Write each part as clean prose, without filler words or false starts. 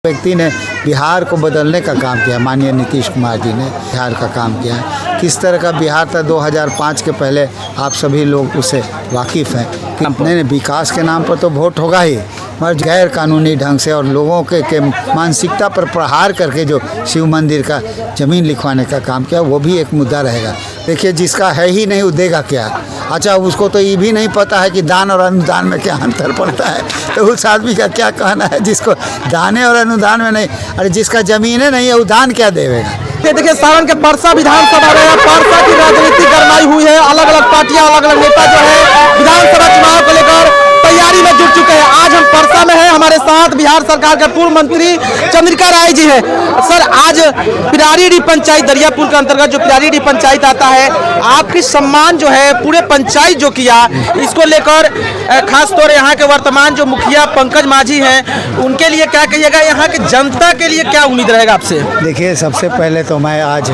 व्यक्ति ने बिहार को बदलने का काम किया, माननीय नीतीश कुमार जी ने बिहार का काम किया है। किस तरह का बिहार था 2005 के पहले, आप सभी लोग उससे वाकिफ़ हैं कि नहीं विकास के नाम पर तो वोट होगा ही, मगर गैर कानूनी ढंग से और लोगों के मानसिकता पर प्रहार करके जो शिव मंदिर का ज़मीन लिखवाने का काम किया, वो भी एक मुद्दा रहेगा। देखिए, जिसका है ही नहीं वो देगा क्या। अच्छा, उसको तो ये भी नहीं पता है कि दान और अनुदान में क्या अंतर पड़ता है, तो उस आदमी का क्या कहना है जिसको दाने और अनुदान में नहीं, अरे जिसका ज़मीन नहीं है वो दान क्या देवेगा। देखिए, सारण के परसा विधानसभा में परसा की राजनीति गरमाई हुई है। अलग अलग पार्टियां, अलग अलग नेता जो है विधानसभा चुनाव को लेकर तैयारी में जुट चुके हैं। आज हम परसा में हैं, हमारे साथ बिहार सरकार के पूर्व मंत्री चंद्रिका राय जी हैं। सर, आज पिरारीडीह पंचायत दरियापुर के अंतर्गत जो पिरारीडीह पंचायत आता है, आपकी सम्मान जो है पूरे पंचायत जो किया, इसको लेकर खासतौर यहाँ के वर्तमान जो मुखिया पंकज माझी हैं, उनके लिए क्या कहिएगा? यहाँ के जनता के लिए क्या उम्मीद रहेगा आपसे? देखिए, सबसे पहले तो मैं आज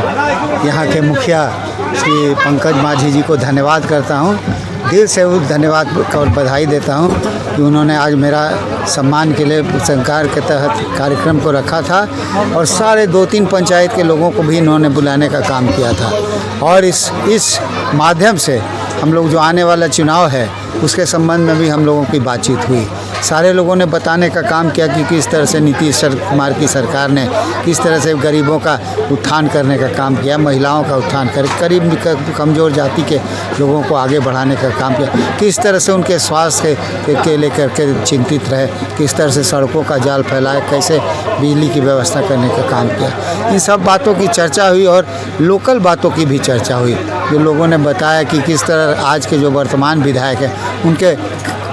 यहाँ के मुखिया श्री पंकज माझी जी को धन्यवाद करता हूँ, दिल से धन्यवाद और बधाई देता हूँ कि उन्होंने आज मेरा सम्मान के लिए सरकार के तहत कार्यक्रम को रखा था और सारे 2-3 पंचायत के लोगों को भी इन्होंने बुलाने का काम किया था। और इस माध्यम से हम लोग जो आने वाला चुनाव है उसके संबंध में भी हम लोगों की बातचीत हुई। सारे लोगों ने बताने का काम किया कि किस तरह से नीतीश कुमार की सरकार ने किस तरह से गरीबों का उत्थान करने का काम किया, महिलाओं का उत्थान कर गरीब कमज़ोर जाति के लोगों को आगे बढ़ाने का काम किया, किस तरह से उनके स्वास्थ्य के लेकर के चिंतित रहे, किस तरह से सड़कों का जाल फैलाए, कैसे बिजली की व्यवस्था करने का काम किया। इन सब बातों की चर्चा हुई और लोकल बातों की भी चर्चा हुई। जो लोगों ने बताया कि किस तरह आज के जो वर्तमान विधायक हैं उनके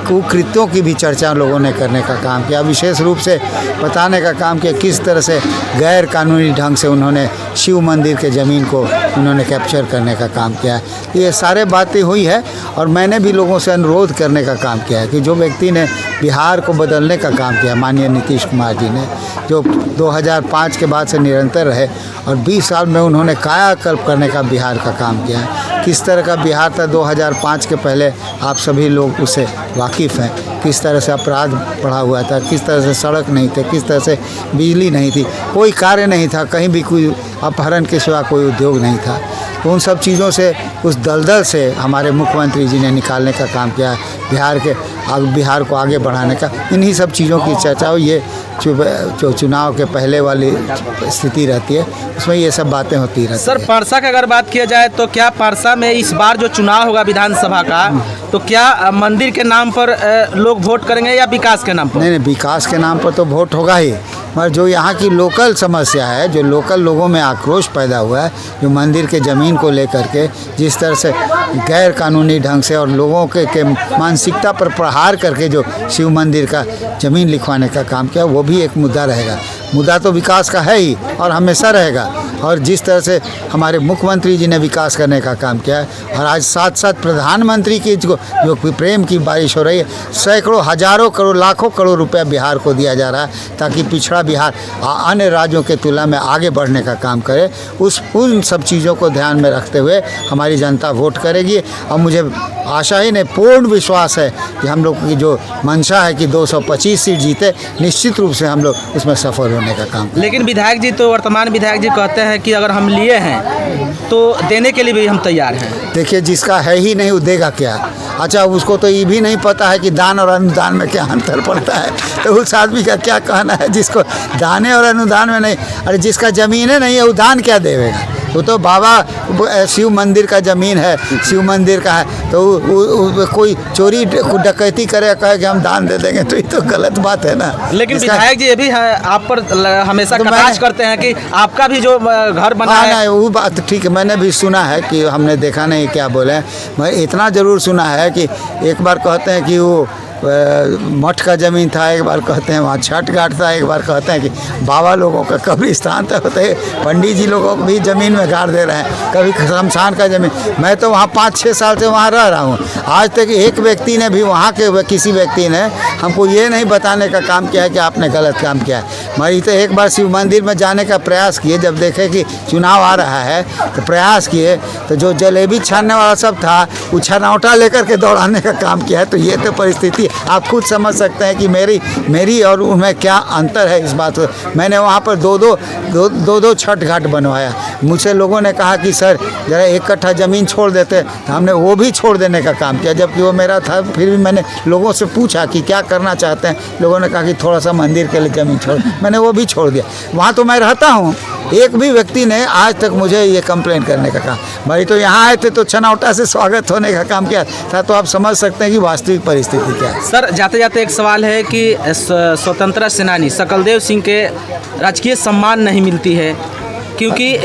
कुकृत्यों की भी चर्चा लोगों ने करने का काम किया। विशेष रूप से बताने का काम किया किस तरह से गैर कानूनी ढंग से उन्होंने शिव मंदिर के ज़मीन को उन्होंने कैप्चर करने का काम किया है। ये सारे बातें हुई है और मैंने भी लोगों से अनुरोध करने का काम किया है कि जो व्यक्ति ने बिहार को बदलने का काम किया, माननीय नीतीश कुमार जी ने, जो 2005 के बाद से निरंतर रहे और 20 साल में उन्होंने कायाकल्प करने का बिहार का काम किया है। किस तरह का बिहार था 2005 के पहले, आप सभी लोग उससे वाकिफ़ हैं। किस तरह से अपराध बढ़ा हुआ था, किस तरह से सड़क नहीं थे, किस तरह से बिजली नहीं थी, कोई कार्य नहीं था, कहीं भी कोई अपहरण के सिवा कोई उद्योग नहीं था। तो उन सब चीज़ों से, उस दलदल से हमारे मुख्यमंत्री जी ने निकालने का काम किया, बिहार को आगे बढ़ाने का। इन्हीं सब चीज़ों की चर्चा हो। ये जो चुनाव के पहले वाली स्थिति रहती है उसमें ये सब बातें होती रहती है। सर, परसा की अगर बात किया जाए तो क्या परसा में इस बार जो चुनाव होगा विधानसभा का, तो क्या मंदिर के नाम पर लोग वोट करेंगे या विकास के नाम पर? नहीं, विकास के नाम पर तो वोट होगा ही, मगर जो यहाँ की लोकल समस्या है, जो लोकल लोगों में आक्रोश पैदा हुआ है, जो मंदिर के ज़मीन को लेकर के जिस तरह से गैर कानूनी ढंग से और लोगों के मानसिकता पर प्रहार करके जो शिव मंदिर का ज़मीन लिखवाने का काम किया, वो भी एक मुद्दा रहेगा। मुद्दा तो विकास का है ही और हमेशा रहेगा। और जिस तरह से हमारे मुख्यमंत्री जी ने विकास करने का काम किया है और आज साथ साथ प्रधानमंत्री की जो प्रेम की बारिश हो रही है, सैकड़ों, हजारों करोड़, लाखों करोड़ रुपया बिहार को दिया जा रहा है ताकि पिछड़ा बिहार अन्य राज्यों के तुलना में आगे बढ़ने का काम करे। उन सब चीज़ों को ध्यान में रखते हुए हमारी जनता वोट करेगी और मुझे आशा ही नहीं, पूर्ण विश्वास है कि हम लोग की जो मंशा है कि 225 सीट जीते, निश्चित रूप से हम लोग उसमें सफल होने का काम। लेकिन विधायक जी, तो वर्तमान विधायक जी कहते हैं कि अगर हम लिए हैं तो देने के लिए भी हम तैयार हैं। देखिए, जिसका है ही नहीं वो देगा क्या। अच्छा, उसको तो ये भी नहीं पता है कि दान और अनुदान में क्या अंतर पड़ता है, तो उस आदमी का क्या कहना है जिसको दाने और अनुदान में नहीं, अरे जिसका ज़मीन नहीं है वो दान क्या देवेगा। वो तो बाबा शिव मंदिर का ज़मीन है, शिव मंदिर का है, तो कोई चोरी डकैती करे कहे कि हम दान दे देंगे, तो ये तो गलत बात है ना। लेकिन विधायक जी ये भी है, आप पर हमेशा तो कटाक्ष करते हैं कि आपका भी जो घर बना है। नहीं, वो बात ठीक है, मैंने भी सुना है कि हमने देखा नहीं क्या बोले, मैं इतना ज़रूर सुना है कि एक बार कहते हैं कि वो मठ का ज़मीन था, एक बार कहते हैं वहाँ छठ घाट था, एक बार कहते हैं कि बाबा लोगों का कब्रिस्तान था, होते पंडित जी लोगों को भी ज़मीन में गाड़ दे रहे हैं, कभी शमशान का ज़मीन। मैं तो वहाँ 5-6 साल से वहाँ रह रहा हूँ, आज तक एक व्यक्ति ने भी, वहाँ के किसी व्यक्ति ने हमको ये नहीं बताने का काम किया है कि आपने गलत काम किया है। मरी तो एक बार शिव मंदिर में जाने का प्रयास किए, जब देखे कि चुनाव आ रहा है तो प्रयास किए, तो जो जलेबी छानने वाला सब था वो छनौटा लेकर के दौड़ाने का काम किया है। तो ये तो परिस्थिति आप खुद समझ सकते हैं कि मेरी और उनमें क्या अंतर है इस बात को। मैंने वहाँ पर दो छठ घाट बनवाया। मुझसे लोगों ने कहा कि सर ज़रा 1 कट्ठा ज़मीन छोड़ देते, तो हमने वो भी छोड़ देने का काम किया, जबकि वो मेरा था। फिर भी मैंने लोगों से पूछा कि क्या करना चाहते हैं। लोगों ने कहा कि थोड़ा सा मंदिर के लिए ज़मीन छोड़, मैंने वो भी छोड़ दिया। वहाँ तो मैं रहता हूँ, एक भी व्यक्ति ने आज तक मुझे ये कंप्लेंट करने का कहा। भाई तो यहाँ आए थे तो छनौटा से स्वागत होने का काम किया था, तो आप समझ सकते हैं कि वास्तविक परिस्थिति क्या है। सर जाते जाते एक सवाल है कि स्वतंत्रता सेनानी सकलदेव सिंह के राजकीय सम्मान नहीं मिलती है, क्योंकि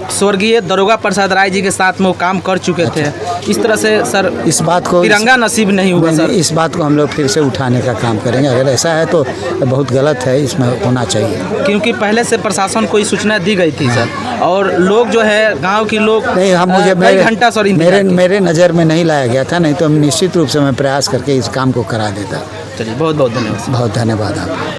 स्वर्गीय दरोगा प्रसाद राय जी के साथ में वो काम कर चुके थे। इस तरह से सर इस बात को तिरंगा नसीब नहीं हुआ सर। इस बात को हम लोग फिर से उठाने का काम करेंगे। अगर ऐसा है तो बहुत गलत है, इसमें होना चाहिए। क्योंकि पहले से प्रशासन को सूचना दी गई थी सर, और लोग जो है गांव के लोग नहीं, हम मुझे कई घंटा सॉरी मेरे नज़र में नहीं लाया गया था, नहीं तो हम निश्चित रूप से मैं प्रयास करके इस काम को करा देता। चलिए बहुत बहुत धन्यवाद। बहुत धन्यवाद आप।